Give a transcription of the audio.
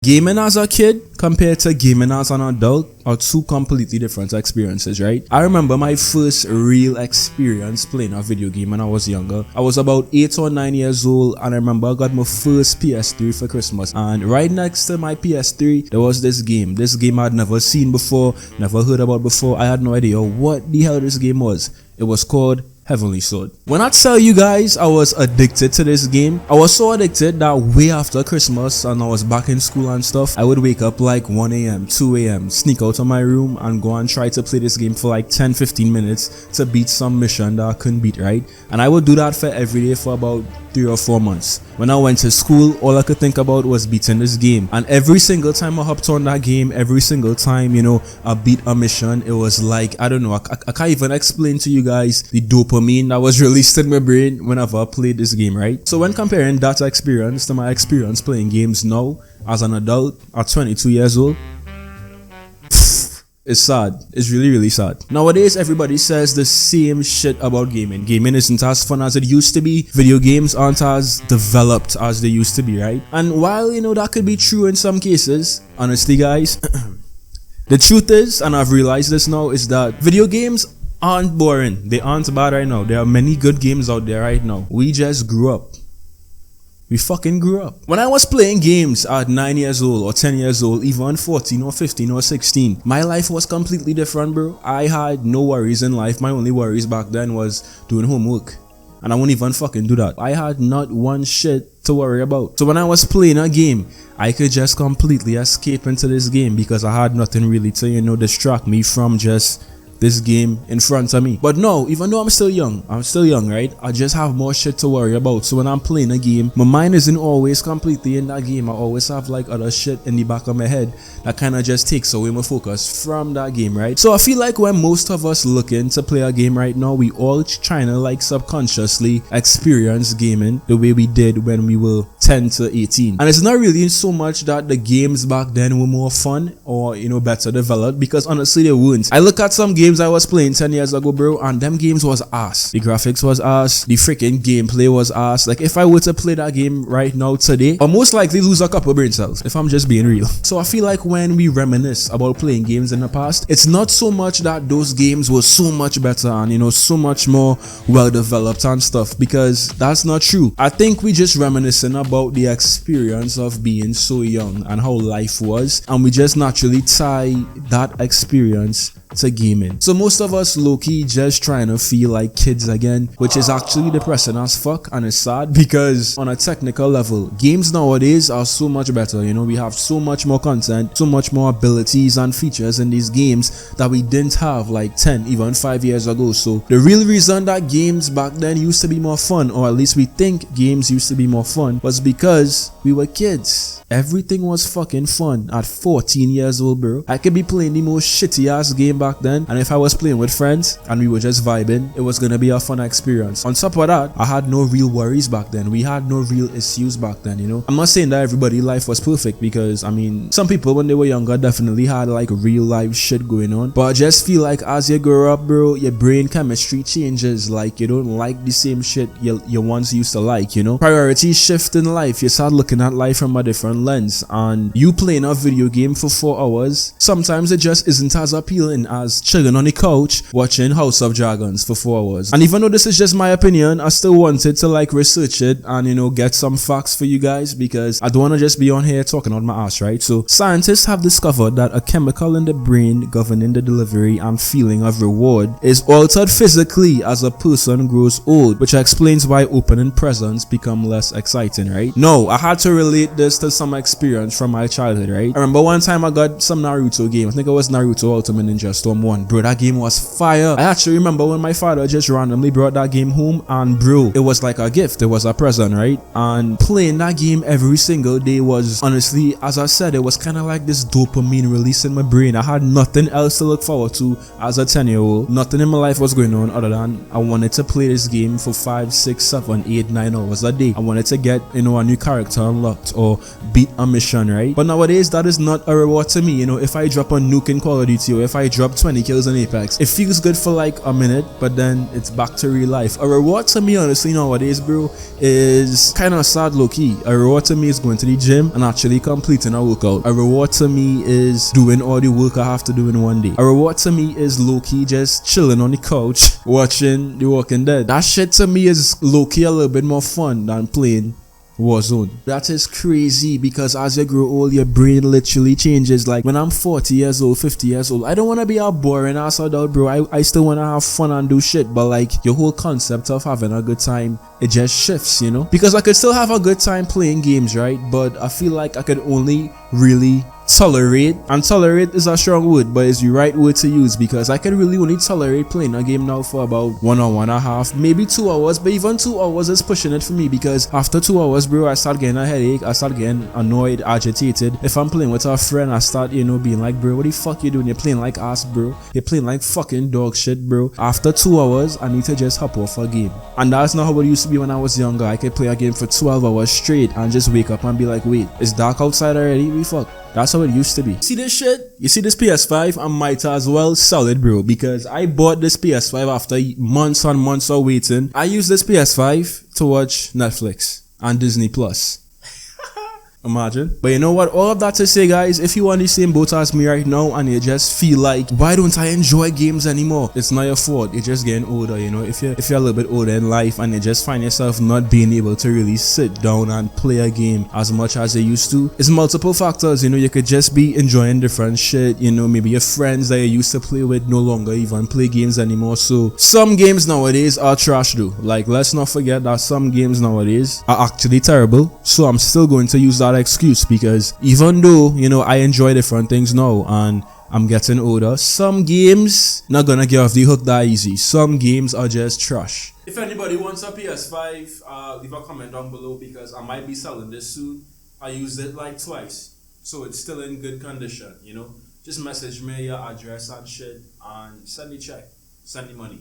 Gaming as a kid compared to gaming as an adult are two completely different experiences, right? I remember my first real experience playing a video game when I was younger. I was about 8 or 9 years old, and I remember I got my first PS3 for Christmas, and right next to my PS3 there was this game. This game I'd never seen before, never heard about before. I had no idea what the hell this game was. It was called Heavenly Sword. When I tell you guys I was addicted to this game, I was so addicted that way after Christmas and I was back in school and stuff, I would wake up like 1 a.m, 2 a.m, sneak out of my room and go and try to play this game for like 10-15 minutes to beat some mission that I couldn't beat, right? And I would do that for every day for about 3 or 4 months. When I went to school, all I could think about was beating this game, and every single time I hopped on that game, every single time, you know, I beat a mission, it was like, I don't know, I can't even explain to you guys the dopamine that was released in my brain whenever I played this game, right? So when comparing that experience to my experience playing games now as an adult at 22 years old, it's sad. It's really sad. Nowadays, everybody says the same shit about gaming. Gaming isn't as fun as it used to be. Video games aren't as developed as they used to be, right? And while, you know, that could be true in some cases, honestly, guys, the truth is, and I've realized this now, is that video games aren't boring. They aren't bad right now. There are many good games out there right now. We just grew up. We fucking grew up. When I was playing games at 9 years old or 10 years old, even 14 or 15 or 16, my life was completely different, bro. I had no worries in life. My only worries back then was doing homework. And I won't even fucking do that. I had not one shit to worry about. So when I was playing a game, I could just completely escape into this game because I had nothing really to, you know, distract me from just this game in front of me. But no, even though I'm still young, right? I just have more shit to worry about. So when I'm playing a game, my mind isn't always completely in that game. I always have like other shit in the back of my head that kind of just takes away my focus from that game, right? So I feel like when most of us looking to play a game right now, we all trying to like subconsciously experience gaming the way we did when we were 10 to 18. And it's not really so much that the games back then were more fun or, you know, better developed, because honestly they weren't. I look at some games I was playing 10 years ago, bro, and them games was ass. The graphics was ass. The freaking gameplay was ass. Like, if I were to play that game right now today, I'll most likely lose a couple brain cells, if I'm just being real. So I feel like when we reminisce about playing games in the past, it's not so much that those games were so much better and, you know, so much more well developed and stuff, because that's not true. I think we just reminiscing about the experience of being so young and how life was, and we just naturally tie that experience to gaming. So most of us low-key just trying to feel like kids again, which is actually depressing as fuck, and it's sad because on a technical level, games nowadays are so much better. You know, we have so much more content, so much more abilities and features in these games that we didn't have like 10, even 5 years ago. So the real reason that games back then used to be more fun, or at least we think games used to be more fun, was because we were kids. Everything was fucking fun at 14 years old, bro. I could be playing the most shitty ass game back then, and if I was playing with friends and we were just vibing, it was gonna be a fun experience. On top of that, I had no real worries back then. We had no real issues back then, you know. I'm not saying that everybody's life was perfect, because I mean, some people when they were younger definitely had like real life shit going on, but I just feel like as you grow up, bro, your brain chemistry changes. Like, you don't like the same shit you once used to like, you know. Priorities shift in life. You start looking at life from a different lens, and you playing a video game for 4 hours, sometimes it just isn't as appealing as chilling on the couch watching House of Dragons for 4 hours. And even though this is just my opinion, I still wanted to like research it and, you know, get some facts for you guys, because I don't want to just be on here talking out my ass, right? So scientists have discovered that a chemical in the brain governing the delivery and feeling of reward is altered physically as a person grows old, which explains why opening presents become less exciting, right? No, I had to relate this to some experience from my childhood, right? I remember one time I got some Naruto game. I think it was Naruto Ultimate Ninja Storm 1. Bro, that game was fire. I actually remember when my father just randomly brought that game home, and bro, it was like a gift. It was a present, right? And playing that game every single day was, honestly, as I said, it was kind of like this dopamine release in my brain. I had nothing else to look forward to as a 10-year-old. Nothing in my life was going on other than I wanted to play this game for 5, 6, 7, 8, 9 hours a day. I wanted to get, you know, a new character unlocked or beat a mission, right? But nowadays, that is not a reward to me. You know, if I drop a nuke in Call of Duty, or if I drop up 20 kills in Apex. It feels good for like a minute, but then it's back to real life. A reward to me, honestly, nowadays, bro, is kind of sad low-key. A reward to me is going to the gym and actually completing a workout. A reward to me is doing all the work I have to do in one day. A reward to me is low-key just chilling on the couch watching The Walking Dead. That shit to me is low-key a little bit more fun than playing Warzone. That is crazy because as you grow old, your brain literally changes. Like when I'm 40 years old, 50 years old, I don't want to be a boring ass adult, bro. I still want to have fun and do shit, but like your whole concept of having a good time, it just shifts, you know? Because I could still have a good time playing games, right? But I feel like I could only really tolerate, and tolerate is a strong word, but it's the right word to use, because I can really only tolerate playing a game now for about 1 or 1.5, maybe 2 hours, but even 2 hours is pushing it for me, because after 2 hours, bro, I start getting a headache, I start getting annoyed, agitated. If I'm playing with a friend, I start, you know, being like, bro, what the fuck you doing? You're playing like ass, bro. You're playing like fucking dog shit, bro. After 2 hours, I need to just hop off a game. And that's not how it used to be when I was younger. I could play a game for 12 hours straight and just wake up and be like, wait, it's dark outside already? We fuck. That's how it used to be. See this shit? You see this PS5? I might as well sell it, bro, because I bought this PS5 after months and months of waiting. I use this PS5 to watch Netflix and Disney Plus. Imagine. But you know what? All of that to say, guys, if you want the same boat as me right now and you just feel like, why don't I enjoy games anymore? It's not your fault. You're just getting older, you know. If you're a little bit older in life and you just find yourself not being able to really sit down and play a game as much as you used to, it's multiple factors, you know. You could just be enjoying different shit, you know. Maybe your friends that you used to play with no longer even play games anymore. So some games nowadays are trash though. Like, let's not forget that some games nowadays are actually terrible. So I'm still going to use that excuse, because even though, you know, I enjoy different things now and I'm getting older, some games not gonna get off the hook that easy. Some games are just trash. If anybody wants a PS5, leave a comment down below, because I might be selling this soon. I used it like twice, so it's still in good condition, you know. Just message me your address and shit and send the check, send the money.